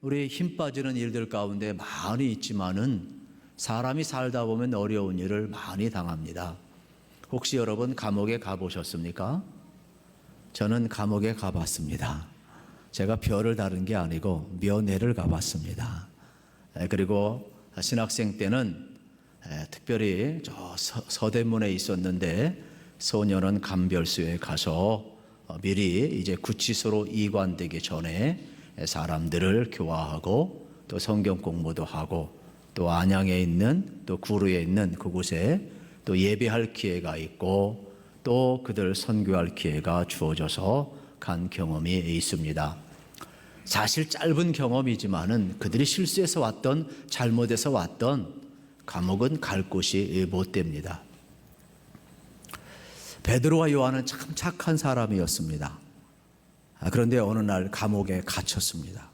우리 힘 빠지는 일들 가운데 많이 있지만은 사람이 살다 보면 어려운 일을 많이 당합니다. 혹시 여러분 감옥에 가보셨습니까? 저는 감옥에 가봤습니다. 제가 별을 다른 게 아니고 면회를 가봤습니다. 그리고 신학생 때는 특별히 저 서대문에 있었는데 소년원 감별소에 가서 미리 이제 구치소로 이관되기 전에 사람들을 교화하고 또 성경 공부도 하고 또 안양에 있는 또 구루에 있는 그곳에 또 예배할 기회가 있고 또 그들 선교할 기회가 주어져서 간 경험이 있습니다. 사실 짧은 경험이지만은 그들이 실수해서 왔던 잘못해서 왔던 감옥은 갈 곳이 못 됩니다. 베드로와 요한은 참 착한 사람이었습니다. 그런데 어느 날 감옥에 갇혔습니다.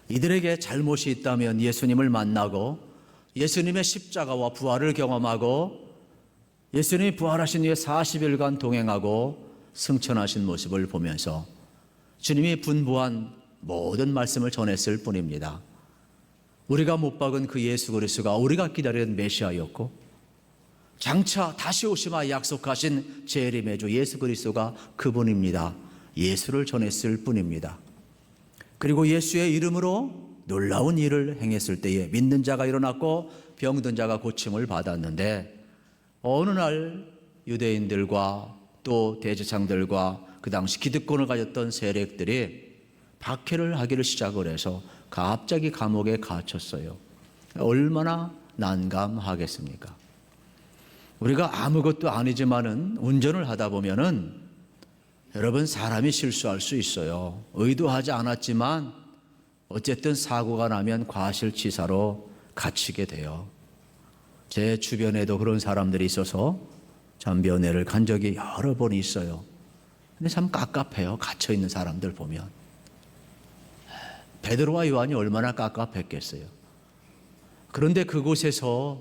이들에게 잘못이 있다면 예수님을 만나고 예수님의 십자가와 부활을 경험하고 예수님이 부활하신 후에 40일간 동행하고 승천하신 모습을 보면서 주님이 분부한 모든 말씀을 전했을 뿐입니다. 우리가 못 박은 그 예수 그리스도가 우리가 기다리는 메시아였고 장차 다시 오시마 약속하신 재림의 주 예수 그리스도가 그분입니다. 예수를 전했을 뿐입니다. 그리고 예수의 이름으로 놀라운 일을 행했을 때에 믿는 자가 일어났고 병든 자가 고침을 받았는데 어느 날 유대인들과 또 대제사장들과 그 당시 기득권을 가졌던 세력들이 박해를 하기를 시작을 해서 갑자기 감옥에 갇혔어요. 얼마나 난감하겠습니까? 우리가 아무것도 아니지만은 운전을 하다 보면은 여러분 사람이 실수할 수 있어요. 의도하지 않았지만 어쨌든 사고가 나면 과실치사로 갇히게 돼요. 제 주변에도 그런 사람들이 있어서 참 면회를 간 적이 여러 번 있어요. 근데 참 깝깝해요. 갇혀있는 사람들 보면. 베드로와 요한이 얼마나 깝깝했겠어요. 그런데 그곳에서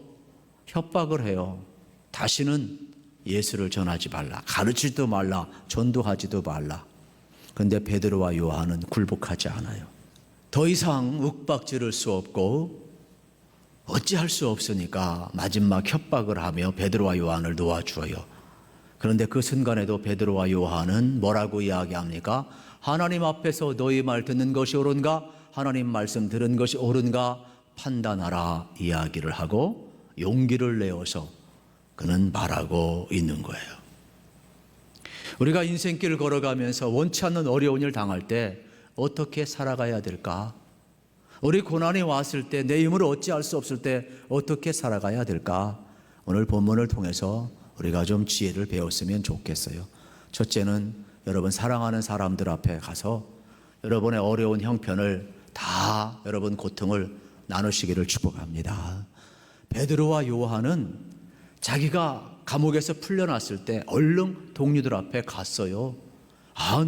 협박을 해요. 다시는 예수를 전하지 말라. 가르치지도 말라. 전도하지도 말라. 그런데 베드로와 요한은 굴복하지 않아요. 더 이상 윽박지를 수 없고 어찌할 수 없으니까 마지막 협박을 하며 베드로와 요한을 놓아주어요. 그런데 그 순간에도 베드로와 요한은 뭐라고 이야기합니까? 하나님 앞에서 너희 말 듣는 것이 옳은가? 하나님 말씀 들은 것이 옳은가? 판단하라 이야기를 하고 용기를 내어서 그는 말하고 있는 거예요. 우리가 인생길을 걸어가면서 원치 않는 어려운 일 당할 때 어떻게 살아가야 될까? 우리 고난이 왔을 때 내 힘으로 어찌할 수 없을 때 어떻게 살아가야 될까? 오늘 본문을 통해서 우리가 좀 지혜를 배웠으면 좋겠어요. 첫째는 여러분 사랑하는 사람들 앞에 가서 여러분의 어려운 형편을 다 여러분 고통을 나누시기를 축복합니다. 베드로와 요한은 자기가 감옥에서 풀려났을 때 얼른 동료들 앞에 갔어요.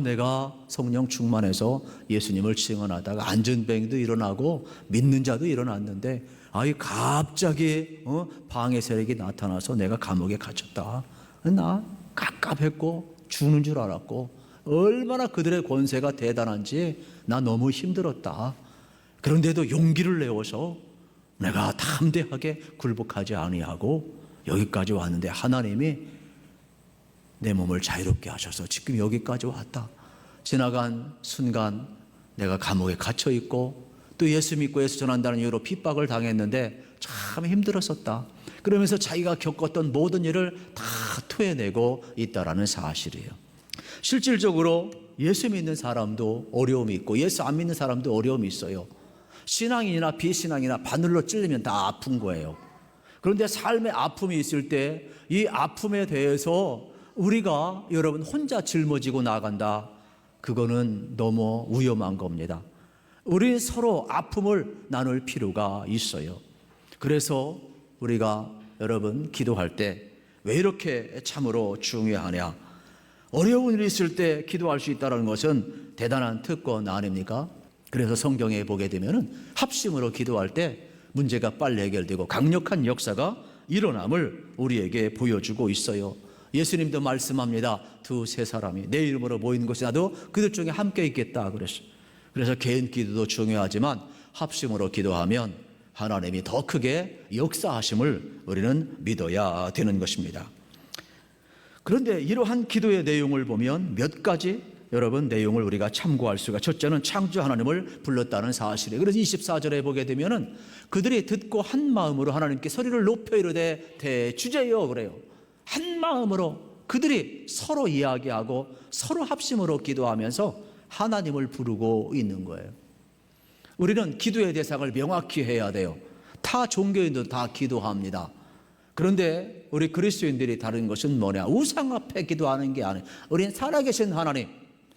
내가 성령 충만해서 예수님을 증언하다가 안전병도 일어나고 믿는 자도 일어났는데 갑자기 방해 세력이 나타나서 내가 감옥에 갇혔다. 나 깝깝했고 죽는 줄 알았고 얼마나 그들의 권세가 대단한지 나 너무 힘들었다. 그런데도 용기를 내어서 내가 담대하게 굴복하지 아니하고 여기까지 왔는데 하나님이 내 몸을 자유롭게 하셔서 지금 여기까지 왔다. 지나간 순간 내가 감옥에 갇혀 있고 또 예수 믿고 예수 전한다는 이유로 핍박을 당했는데 참 힘들었었다. 그러면서 자기가 겪었던 모든 일을 다 토해내고 있다라는 사실이에요. 실질적으로 예수 믿는 사람도 어려움이 있고 예수 안 믿는 사람도 어려움이 있어요. 신앙인이나 비신앙이나 바늘로 찔리면 다 아픈 거예요. 그런데 삶의 아픔이 있을 때 이 아픔에 대해서 우리가 여러분 혼자 짊어지고 나간다. 그거는 너무 위험한 겁니다. 우리 서로 아픔을 나눌 필요가 있어요. 그래서 우리가 여러분 기도할 때 왜 이렇게 참으로 중요하냐? 어려운 일이 있을 때 기도할 수 있다는 것은 대단한 특권 아닙니까? 그래서 성경에 보게 되면 합심으로 기도할 때 문제가 빨리 해결되고 강력한 역사가 일어남을 우리에게 보여주고 있어요. 예수님도 말씀합니다. 두세 사람이 내 이름으로 모이는 곳에 나도 그들 중에 함께 있겠다 그랬어요. 그래서 개인 기도도 중요하지만 합심으로 기도하면 하나님이 더 크게 역사하심을 우리는 믿어야 되는 것입니다. 그런데 이러한 기도의 내용을 보면 몇 가지 여러분 내용을 우리가 참고할 수가, 첫째는 창조 하나님을 불렀다는 사실이에요. 그래서 24절에 보게 되면은 그들이 듣고 한 마음으로 하나님께 소리를 높여 이르되 대주제여 그래요. 한 마음으로 그들이 서로 이야기하고 서로 합심으로 기도하면서 하나님을 부르고 있는 거예요. 우리는 기도의 대상을 명확히 해야 돼요. 타 종교인도 다 기도합니다. 그런데 우리 그리스도인들이 다른 것은 뭐냐? 우상 앞에 기도하는 게 아니에요. 우리는 살아계신 하나님,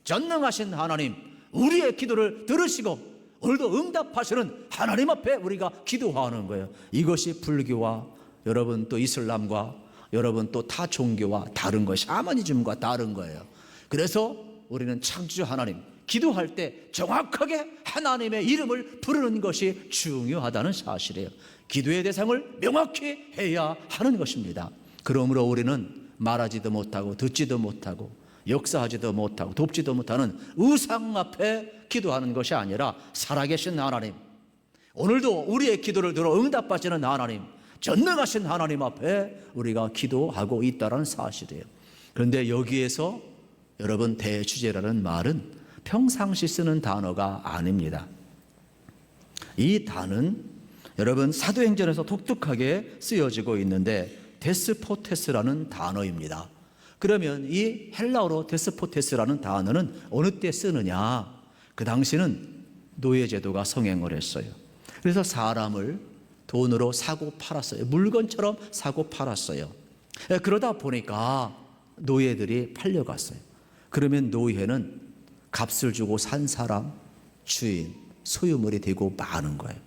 전능하신 하나님, 우리의 기도를 들으시고 오늘도 응답하시는 하나님 앞에 우리가 기도하는 거예요. 이것이 불교와 여러분 또 이슬람과 여러분 또 타 종교와 다른 것, 샤머니즘과 다른 거예요. 그래서 우리는 창조 하나님, 기도할 때 정확하게 하나님의 이름을 부르는 것이 중요하다는 사실이에요. 기도의 대상을 명확히 해야 하는 것입니다. 그러므로 우리는 말하지도 못하고 듣지도 못하고 역사하지도 못하고 돕지도 못하는 우상 앞에 기도하는 것이 아니라 살아계신 하나님, 오늘도 우리의 기도를 들어 응답하시는 하나님, 전능하신 하나님 앞에 우리가 기도하고 있다는 사실이에요. 그런데 여기에서 여러분 대주제라는 말은 평상시 쓰는 단어가 아닙니다. 이 단은 여러분 사도행전에서 독특하게 쓰여지고 있는데 데스포테스라는 단어입니다. 그러면 이 헬라어로 데스포테스라는 단어는 어느 때 쓰느냐? 그 당시는 노예제도가 성행을 했어요. 그래서 사람을 돈으로 사고 팔았어요. 물건처럼 사고 팔았어요. 그러다 보니까 노예들이 팔려갔어요. 그러면 노예는 값을 주고 산 사람, 주인, 소유물이 되고 마는 거예요.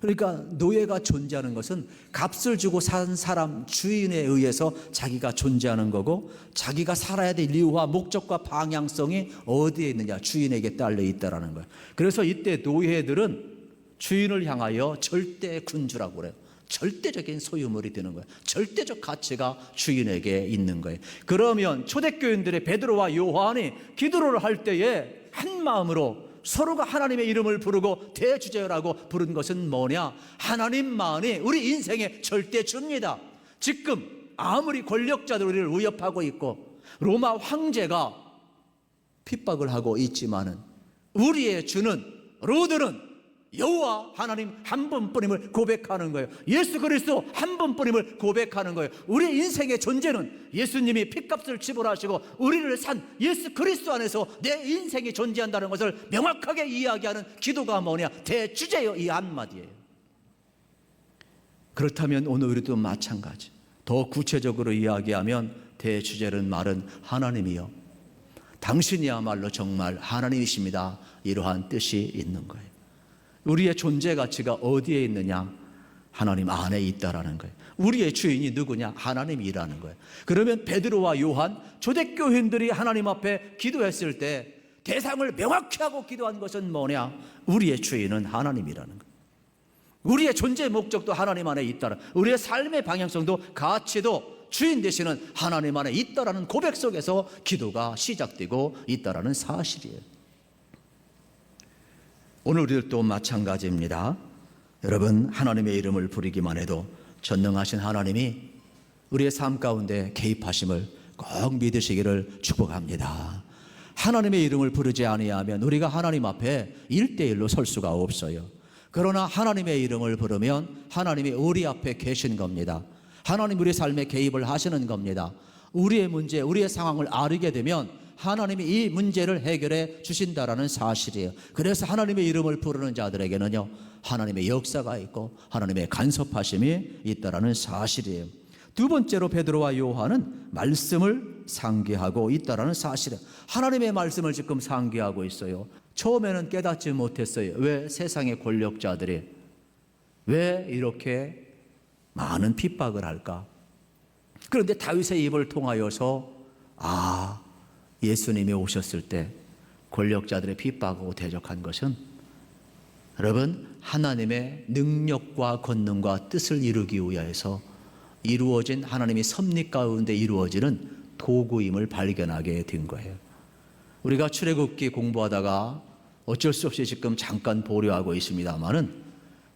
그러니까 노예가 존재하는 것은 값을 주고 산 사람, 주인에 의해서 자기가 존재하는 거고, 자기가 살아야 될 이유와 목적과 방향성이 어디에 있느냐? 주인에게 딸려 있다라는 거예요. 그래서 이때 노예들은 주인을 향하여 절대 군주라고 그래요. 절대적인 소유물이 되는 거예요. 절대적 가치가 주인에게 있는 거예요. 그러면 초대교인들의 베드로와 요한이 기도를 할 때에 한 마음으로 서로가 하나님의 이름을 부르고 대주제라고 부른 것은 뭐냐? 하나님만이 우리 인생의 절대주입니다. 지금 아무리 권력자들 우리를 위협하고 있고 로마 황제가 핍박을 하고 있지만은 우리의 주는 로드는 여호와 하나님 한 분뿐임을 고백하는 거예요. 예수 그리스도 한 분뿐임을 고백하는 거예요. 우리 인생의 존재는 예수님이 핏값을 지불하시고 우리를 산 예수 그리스도 안에서 내 인생이 존재한다는 것을 명확하게 이야기하는 기도가 뭐냐? 대주제요, 이 한마디예요. 그렇다면 오늘 우리도 마찬가지. 더 구체적으로 이야기하면 대주제는 말은 하나님이요, 당신이야말로 정말 하나님이십니다, 이러한 뜻이 있는 거예요. 우리의 존재 가치가 어디에 있느냐? 하나님 안에 있다라는 거예요. 우리의 주인이 누구냐? 하나님이라는 거예요. 그러면 베드로와 요한, 초대교인들이 하나님 앞에 기도했을 때 대상을 명확히 하고 기도한 것은 뭐냐? 우리의 주인은 하나님이라는 거예요. 우리의 존재 목적도 하나님 안에 있다라, 우리의 삶의 방향성도 가치도 주인 되시는 하나님 안에 있다라는 고백 속에서 기도가 시작되고 있다라는 사실이에요. 오늘 우리들도 마찬가지입니다. 여러분, 하나님의 이름을 부르기만 해도 전능하신 하나님이 우리의 삶 가운데 개입하심을 꼭 믿으시기를 축복합니다. 하나님의 이름을 부르지 아니하면 우리가 하나님 앞에 1대1로 설 수가 없어요. 그러나 하나님의 이름을 부르면 하나님이 우리 앞에 계신 겁니다. 하나님 우리 삶에 개입을 하시는 겁니다. 우리의 문제, 우리의 상황을 알게 되면 하나님이 이 문제를 해결해 주신다라는 사실이에요. 그래서 하나님의 이름을 부르는 자들에게는요, 하나님의 역사가 있고 하나님의 간섭하심이 있다라는 사실이에요. 두 번째로 베드로와 요한은 말씀을 상기하고 있다라는 사실이에요. 하나님의 말씀을 지금 상기하고 있어요. 처음에는 깨닫지 못했어요. 왜 세상의 권력자들이 왜 이렇게 많은 핍박을 할까? 그런데 다윗의 입을 통하여서 예수님이 오셨을 때 권력자들의 핍박하고 대적한 것은 여러분 하나님의 능력과 권능과 뜻을 이루기 위해서 이루어진, 하나님이 섭리 가운데 이루어지는 도구임을 발견하게 된 거예요. 우리가 출애굽기 공부하다가 어쩔 수 없이 지금 잠깐 보류하고 있습니다마는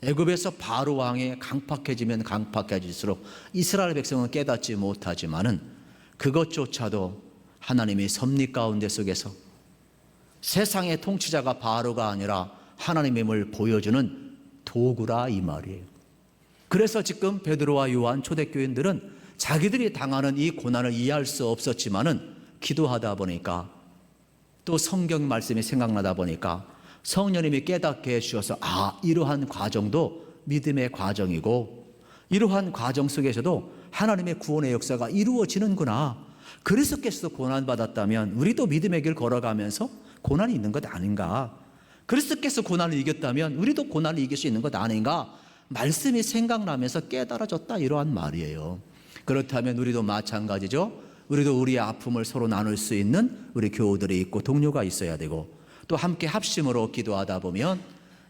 애굽에서 바로 왕이 강팍해지면 강팍해질수록 이스라엘 백성은 깨닫지 못하지만은 그것조차도 하나님이 섭리 가운데 속에서 세상의 통치자가 바로가 아니라 하나님임을 보여주는 도구라 이 말이에요. 그래서 지금 베드로와 요한 초대교인들은 자기들이 당하는 이 고난을 이해할 수 없었지만은 기도하다 보니까 또 성경 말씀이 생각나다 보니까 성령님이 깨닫게 해주셔서 이러한 과정도 믿음의 과정이고 이러한 과정 속에서도 하나님의 구원의 역사가 이루어지는구나. 그리스도께서 고난받았다면 우리도 믿음의 길 걸어가면서 고난이 있는 것 아닌가. 그리스도께서 고난을 이겼다면 우리도 고난을 이길 수 있는 것 아닌가. 말씀이 생각나면서 깨달아졌다 이러한 말이에요. 그렇다면 우리도 마찬가지죠. 우리도 우리의 아픔을 서로 나눌 수 있는 우리 교우들이 있고 동료가 있어야 되고 또 함께 합심으로 기도하다 보면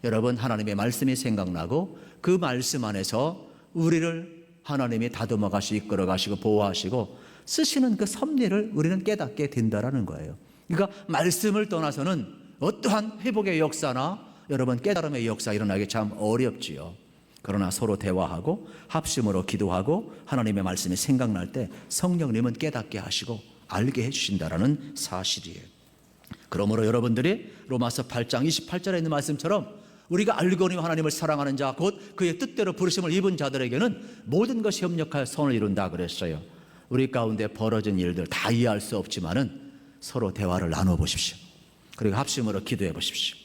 여러분 하나님의 말씀이 생각나고 그 말씀 안에서 우리를 하나님이 다듬어 가시고 이끌어 가시고 보호하시고 쓰시는 그 섭리를 우리는 깨닫게 된다라는 거예요. 그러니까 말씀을 떠나서는 어떠한 회복의 역사나 여러분 깨달음의 역사 일어나기 참 어렵지요. 그러나 서로 대화하고 합심으로 기도하고 하나님의 말씀이 생각날 때 성령님은 깨닫게 하시고 알게 해주신다라는 사실이에요. 그러므로 여러분들이 로마서 8장 28절에 있는 말씀처럼 우리가 알거니 하나님을 사랑하는 자 곧 그의 뜻대로 부르심을 입은 자들에게는 모든 것이 협력하여 선을 이룬다 그랬어요. 우리 가운데 벌어진 일들 다 이해할 수 없지만은 서로 대화를 나눠보십시오. 그리고 합심으로 기도해 보십시오.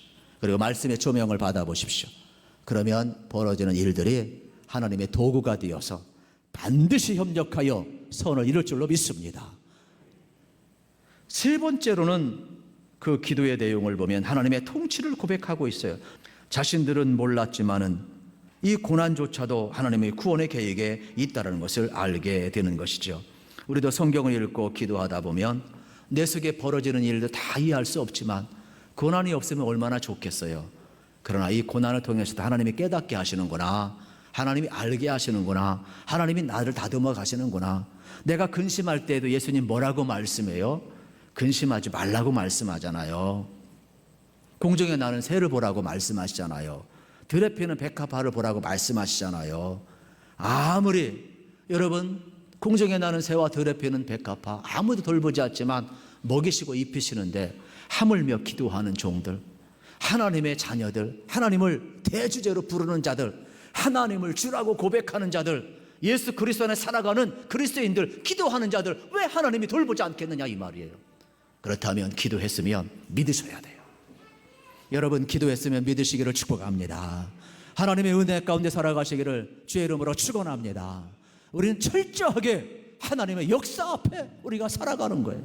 그리고 말씀의 조명을 받아보십시오. 그러면 벌어지는 일들이 하나님의 도구가 되어서 반드시 협력하여 선을 이룰 줄로 믿습니다. 세 번째로는 그 기도의 내용을 보면 하나님의 통치를 고백하고 있어요. 자신들은 몰랐지만은 이 고난조차도 하나님의 구원의 계획에 있다는 것을 알게 되는 것이죠. 우리도 성경을 읽고 기도하다 보면 내 속에 벌어지는 일도 다 이해할 수 없지만 고난이 없으면 얼마나 좋겠어요. 그러나 이 고난을 통해서도 하나님이 깨닫게 하시는구나, 하나님이 알게 하시는구나, 하나님이 나를 다듬어 가시는구나. 내가 근심할 때에도 예수님 뭐라고 말씀해요? 근심하지 말라고 말씀하잖아요. 공중에 나는 새를 보라고 말씀하시잖아요. 들에 피는 백합화를 보라고 말씀하시잖아요. 아무리 여러분 공중에 나는 새와 들에 피는 백합화 아무도 돌보지 않지만 먹이시고 입히시는데 하물며 기도하는 종들, 하나님의 자녀들, 하나님을 대주제로 부르는 자들, 하나님을 주라고 고백하는 자들, 예수 그리스도 안에 살아가는 그리스도인들, 기도하는 자들 왜 하나님이 돌보지 않겠느냐 이 말이에요. 그렇다면 기도했으면 믿으셔야 돼요. 여러분 기도했으면 믿으시기를 축복합니다. 하나님의 은혜 가운데 살아가시기를 주의 이름으로 축원합니다. 우리는 철저하게 하나님의 역사 앞에 우리가 살아가는 거예요.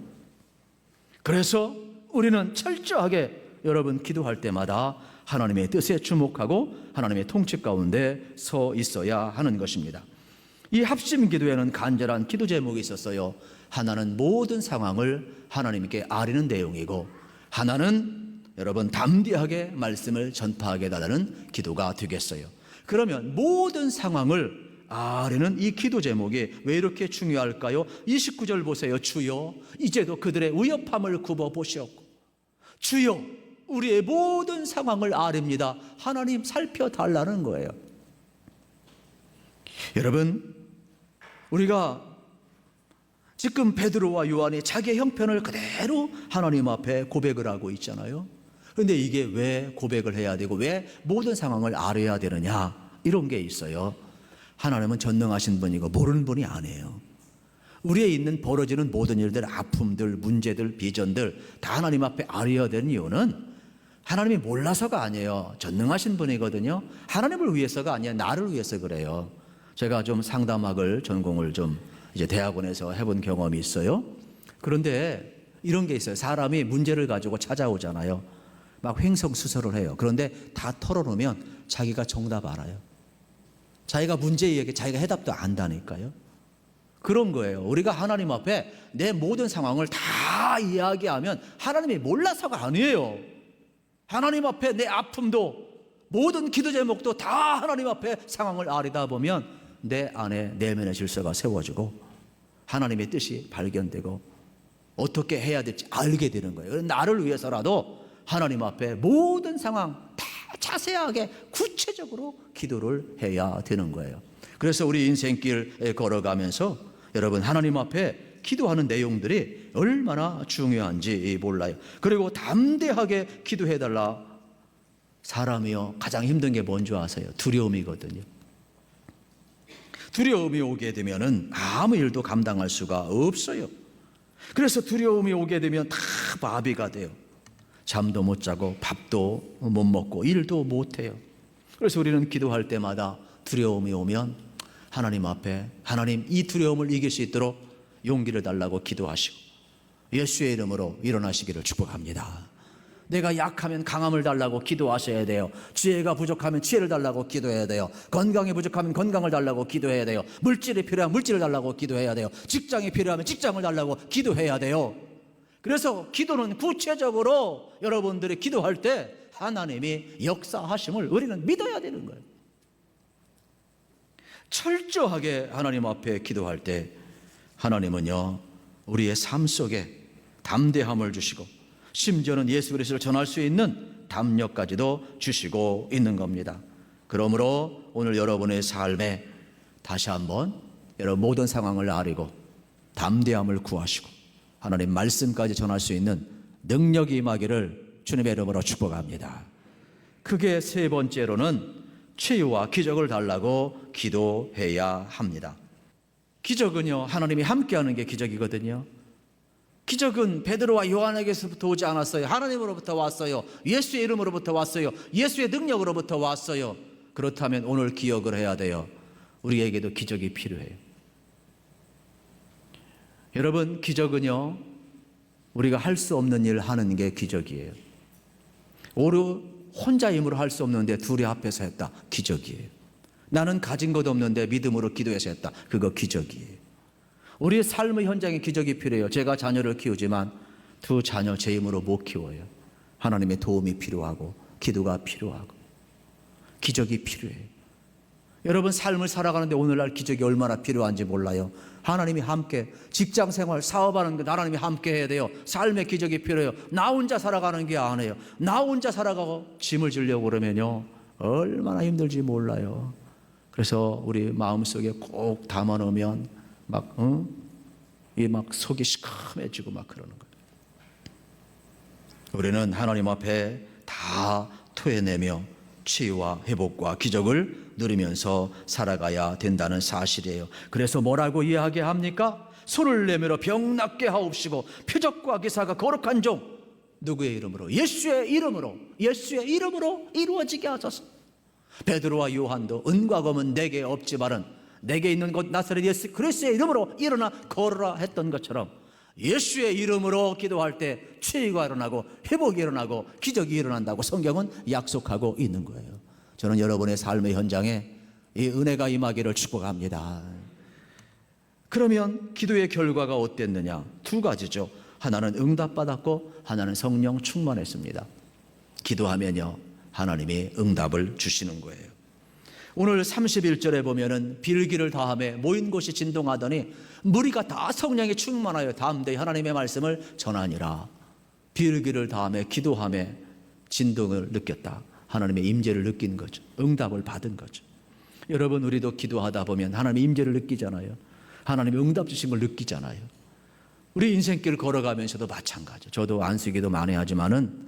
그래서 우리는 철저하게 여러분 기도할 때마다 하나님의 뜻에 주목하고 하나님의 통치 가운데 서 있어야 하는 것입니다. 이 합심 기도에는 간절한 기도 제목이 있었어요. 하나는 모든 상황을 하나님께 아뢰는 내용이고 하나는 여러분 담대하게 말씀을 전파하게 달라는 기도가 되겠어요. 그러면 모든 상황을 아뢰는 이 기도 제목이 왜 이렇게 중요할까요? 29절 보세요. 주여 이제도 그들의 위협함을 굽어보시옵고 주여 우리의 모든 상황을 아뢰입니다. 하나님 살펴달라는 거예요. 여러분 우리가 지금 베드로와 요한이 자기의 형편을 그대로 하나님 앞에 고백을 하고 있잖아요. 그런데 이게 왜 고백을 해야 되고 왜 모든 상황을 아뢰야 되느냐 이런 게 있어요. 하나님은 전능하신 분이고 모르는 분이 아니에요. 우리에 있는 벌어지는 모든 일들, 아픔들, 문제들, 비전들 다 하나님 앞에 아뢰어야 되는 이유는 하나님이 몰라서가 아니에요. 전능하신 분이거든요. 하나님을 위해서가 아니라 나를 위해서 그래요. 제가 좀 상담학을 전공을 좀 이제 대학원에서 해본 경험이 있어요. 그런데 이런 게 있어요. 사람이 문제를 가지고 찾아오잖아요. 막 횡성수설을 해요. 그런데 다 털어놓으면 자기가 정답 알아요. 자기가 문제 얘기, 자기가 해답도 안다니까요. 그런 거예요. 우리가 하나님 앞에 내 모든 상황을 다 이야기하면 하나님이 몰라서가 아니에요. 하나님 앞에 내 아픔도 모든 기도 제목도 다 하나님 앞에 상황을 아뢰다 보면 내 안에 내면의 질서가 세워지고 하나님의 뜻이 발견되고 어떻게 해야 될지 알게 되는 거예요. 나를 위해서라도 하나님 앞에 모든 상황 다 자세하게 구체적으로 기도를 해야 되는 거예요. 그래서 우리 인생길 걸어가면서 여러분 하나님 앞에 기도하는 내용들이 얼마나 중요한지 몰라요. 그리고 담대하게 기도해달라. 사람이요 가장 힘든 게 뭔지 아세요? 두려움이거든요. 두려움이 오게 되면은 아무 일도 감당할 수가 없어요. 그래서 두려움이 오게 되면 다 마비가 돼요. 잠도 못 자고 밥도 못 먹고 일도 못 해요. 그래서 우리는 기도할 때마다 두려움이 오면 하나님 앞에 하나님 이 두려움을 이길 수 있도록 용기를 달라고 기도하시고 예수의 이름으로 일어나시기를 축복합니다. 내가 약하면 강함을 달라고 기도하셔야 돼요. 지혜가 부족하면 지혜를 달라고 기도해야 돼요. 건강이 부족하면 건강을 달라고 기도해야 돼요. 물질이 필요하면 물질을 달라고 기도해야 돼요. 직장이 필요하면 직장을 달라고 기도해야 돼요. 그래서 기도는 구체적으로 여러분들이 기도할 때 하나님이 역사하심을 우리는 믿어야 되는 거예요. 철저하게 하나님 앞에 기도할 때 하나님은요 우리의 삶 속에 담대함을 주시고 심지어는 예수 그리스도를 전할 수 있는 담력까지도 주시고 있는 겁니다. 그러므로 오늘 여러분의 삶에 다시 한번 여러분 모든 상황을 아리고 담대함을 구하시고 하나님 말씀까지 전할 수 있는 능력이 임하기를 주님의 이름으로 축복합니다. 크게 세 번째로는 치유와 기적을 달라고 기도해야 합니다. 기적은요 하나님이 함께하는 게 기적이거든요. 기적은 베드로와 요한에게서부터 오지 않았어요. 하나님으로부터 왔어요. 예수의 이름으로부터 왔어요. 예수의 능력으로부터 왔어요. 그렇다면 오늘 기억을 해야 돼요. 우리에게도 기적이 필요해요. 여러분 기적은요 우리가 할 수 없는 일을 하는 게 기적이에요. 오히려 혼자 힘으로 할 수 없는데 둘이 합해서 했다. 기적이에요. 나는 가진 것 없는데 믿음으로 기도해서 했다. 그거 기적이에요. 우리의 삶의 현장에 기적이 필요해요. 제가 자녀를 키우지만 두 자녀 제 힘으로 못 키워요. 하나님의 도움이 필요하고 기도가 필요하고 기적이 필요해요. 여러분 삶을 살아가는데 오늘날 기적이 얼마나 필요한지 몰라요. 하나님이 함께 직장 생활 사업하는 데 하나님이 함께 해야 돼요. 삶의 기적이 필요해요. 나 혼자 살아가는 게 아니에요. 나 혼자 살아가고 짐을 지려고 그러면요 얼마나 힘들지 몰라요. 그래서 우리 마음속에 꼭 담아놓으면 막 속이 시커매지고 막 그러는 거예요. 우리는 하나님 앞에 다 토해내며 치유와 회복과 기적을 누리면서 살아가야 된다는 사실이에요. 그래서 뭐라고 이야기합니까? 손을 내밀어 병 낫게 하옵시고 표적과 기사가 거룩한 종 누구의 이름으로? 예수의 이름으로 이루어지게 하소서. 베드로와 요한도 은과 검은 내게 없지만은 내게 있는 것 나사렛 예수 그리스도의 이름으로 일어나 걸으라 했던 것처럼 예수의 이름으로 기도할 때 치유가 일어나고 회복이 일어나고 기적이 일어난다고 성경은 약속하고 있는 거예요. 저는 여러분의 삶의 현장에 이 은혜가 임하기를 축복합니다. 그러면 기도의 결과가 어땠느냐? 두 가지죠. 하나는 응답받았고 하나는 성령 충만했습니다. 기도하면요 하나님이 응답을 주시는 거예요. 오늘 31절에 보면은 빌기를 다하며 모인 곳이 진동하더니 무리가 다 성령에 충만하여 담대히 하나님의 말씀을 전하니라. 빌기를 다하며 기도하며 진동을 느꼈다. 하나님의 임재를 느낀 거죠. 응답을 받은 거죠. 여러분 우리도 기도하다 보면 하나님의 임재를 느끼잖아요. 하나님의 응답 주신 걸 느끼잖아요. 우리 인생길을 걸어가면서도 마찬가지죠. 저도 안수기도 많이 하지만은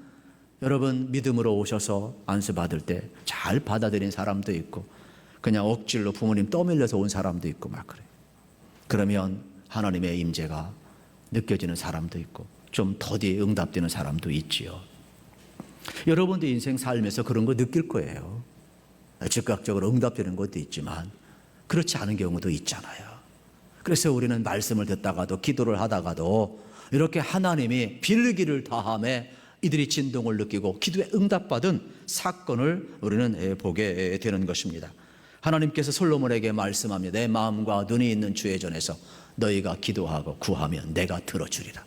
여러분 믿음으로 오셔서 안수 받을 때 잘 받아들인 사람도 있고 그냥 억지로 부모님 떠밀려서 온 사람도 있고 막 그래요. 그러면 하나님의 임재가 느껴지는 사람도 있고 좀 더디 응답되는 사람도 있지요. 여러분도 인생 살면서 그런 거 느낄 거예요. 즉각적으로 응답되는 것도 있지만 그렇지 않은 경우도 있잖아요. 그래서 우리는 말씀을 듣다가도 기도를 하다가도 이렇게 하나님이 빌기를 다하며 이들이 진동을 느끼고 기도에 응답받은 사건을 우리는 보게 되는 것입니다. 하나님께서 솔로몬에게 말씀합니다. 내 마음과 눈이 있는 주의 전에서 너희가 기도하고 구하면 내가 들어주리라.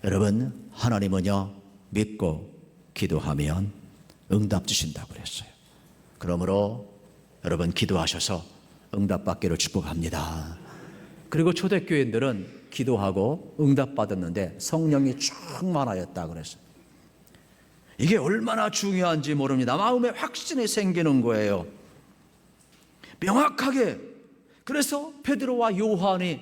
여러분 하나님은요 믿고 기도하면 응답 주신다고 그랬어요. 그러므로 여러분 기도하셔서 응답받기를 축복합니다. 그리고 초대교인들은 기도하고 응답받았는데 성령이 충만하였다 그랬어요. 이게 얼마나 중요한지 모릅니다. 마음에 확신이 생기는 거예요. 명확하게. 그래서 베드로와 요한이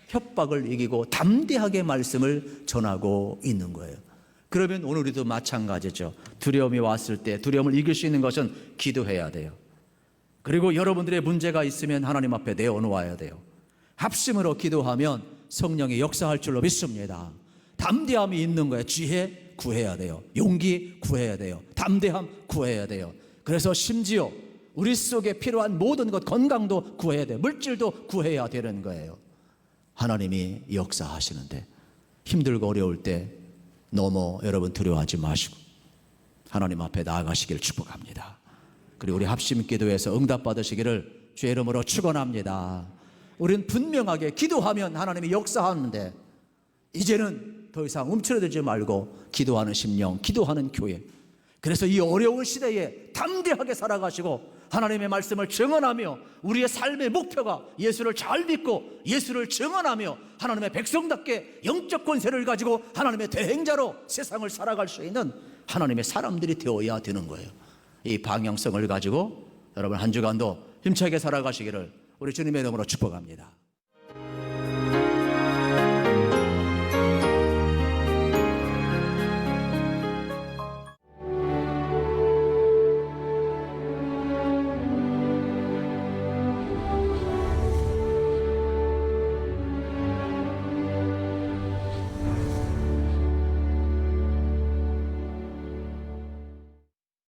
협박을 이기고 담대하게 말씀을 전하고 있는 거예요. 그러면 오늘 우리도 마찬가지죠. 두려움이 왔을 때 두려움을 이길 수 있는 것은 기도해야 돼요. 그리고 여러분들의 문제가 있으면 하나님 앞에 내어놓아야 돼요. 합심으로 기도하면 성령이 역사할 줄로 믿습니다. 담대함이 있는 거예요. 지혜 구해야 돼요. 용기 구해야 돼요. 담대함 구해야 돼요. 그래서 심지어 우리 속에 필요한 모든 것, 건강도 구해야 돼요. 물질도 구해야 되는 거예요. 하나님이 역사하시는데 힘들고 어려울 때 너무 여러분 두려워하지 마시고 하나님 앞에 나아가시길 축복합니다. 그리고 우리 합심 기도에서 응답받으시기를 주의 이름으로 축원합니다. 우리는 분명하게 기도하면 하나님이 역사하는데 이제는 더 이상 움츠러들지 말고 기도하는 심령, 기도하는 교회. 그래서 이 어려운 시대에 담대하게 살아가시고 하나님의 말씀을 증언하며 우리의 삶의 목표가 예수를 잘 믿고 예수를 증언하며 하나님의 백성답게 영적 권세를 가지고 하나님의 대행자로 세상을 살아갈 수 있는 하나님의 사람들이 되어야 되는 거예요. 이 방향성을 가지고 여러분 한 주간도 힘차게 살아가시기를 우리 주님의 이름으로 축복합니다.